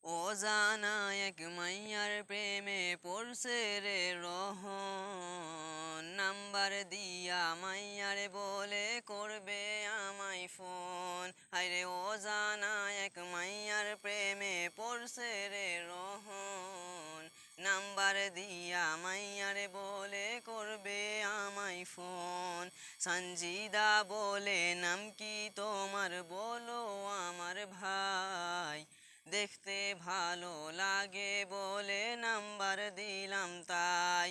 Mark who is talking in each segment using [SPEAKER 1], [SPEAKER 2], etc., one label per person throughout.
[SPEAKER 1] অজানা এক মাইয়ার প্রেমে পড়ছে রে রহন, নাম্বার দিয়া মাইয়ারে বলে করবে আমায় ফোন। হায়রে অজানা এক মাইয়ার প্রেমে পড়ছে রে রহন, নাম্বার দিয়া মাইয়ারে বলে করবে আমায় ফোন। সঞ্জিদা বলে নাম কি তোমার বলো আমার ভাই, দেখতে ভালো লাগে বলে নাম্বার দিলাম তাই।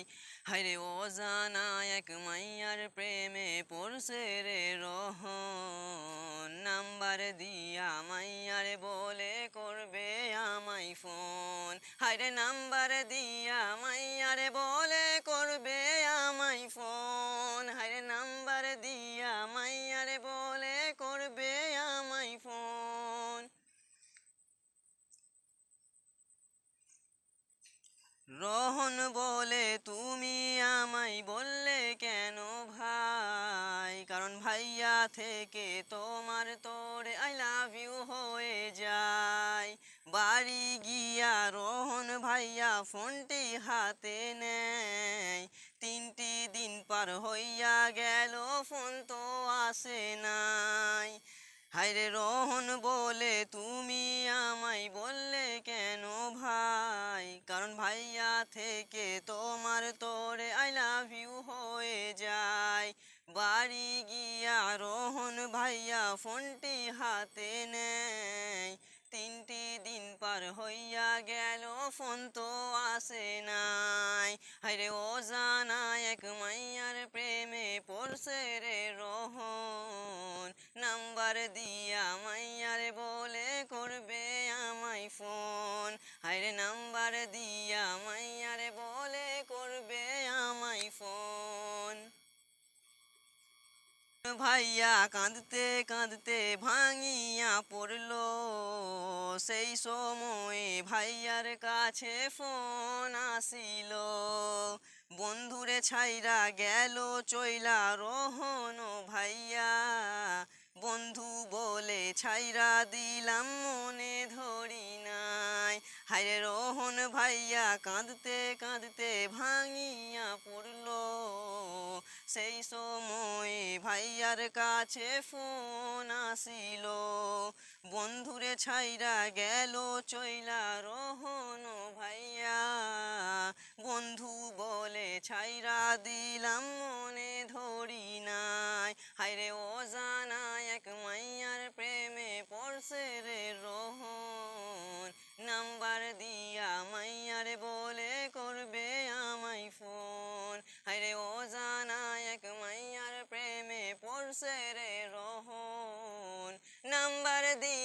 [SPEAKER 1] হায়রে অজানা এক মাইয়ার প্রেমে পড়ছে রে রহন, নাম্বার দিয়া মাইয়ারে বলে করবে আমায় ফোন। হায়রে নাম্বার দিয়া মাইয়ারে বলে করবে আমায় ফোন। হায়রে নাম্বার দিয়া মাইয়ারে বলে করবে আমায় ফোন। রোহন বলে তুমি আমায় বললে কেন ভাই, কারণ ভাইয়া থেকে তোমার তোরে আই লাভ ইউ হয়ে যায়। বাড়ি গিয়া রোহন ভাইয়া ফোনটি হাতে নেয়, 3টি দিন পার হইয়া গেল ফোন তো আসে নাই। হায়রে রোহন বলে তুমি আমায় বললে কেন ভাই, কারণ ভাইয়া থেকে তোমার তোরে আই লাভ ইউ হয়ে যায়। বাড়ি গিয়া রোহন ভাইয়া ফোনটি হাতে নেয়, 3টি দিন পার হইয়া গেল ফোন তো আসে নাই। হায়রে অজানা এক মাইয়ার প্রেমে পড়ছে রে রোহন, নাম্বার দিয়া মাইয়ারে বলে করবে আমায় ফোন। হায়রে নাম্বার দিয়া মাইয়ারে বলে করবে আমায় ফোন। ভাইয়া কাঁদতে কাঁদতে ভাঙিয়া পড়লো, সেই সময়ে ভাইয়ার কাছে ফোন আসিল। বন্ধুরে ছাইরা গেল চইলা রোহন ভাইয়া, বন্ধু বলে ছাইরা দিলাম মনে ধরি নাই। হায়রে রোহন ভাইয়া কাঁদতে কাঁদতে ভাঙিয়া পড়লো, সেই সময়ে ভাইয়ার কাছে ফোন আসিল। বন্ধুরে ছাইরা গেল চইলা রোহন ভাইয়া, বন্ধু বলে ছাইরা দিলাম মনে ধরি নাই। হায়রে অজানা এক মাইয়ার প্রেমে পড়ছে রে রোহন, নাম্বার দিয়া মাইয়ারে বলে করবে আমায় ফোন। হায়রে অজানা এক মাইয়ার প্রেমে পড়ছে রে রোহন, নাম্বার দিয়া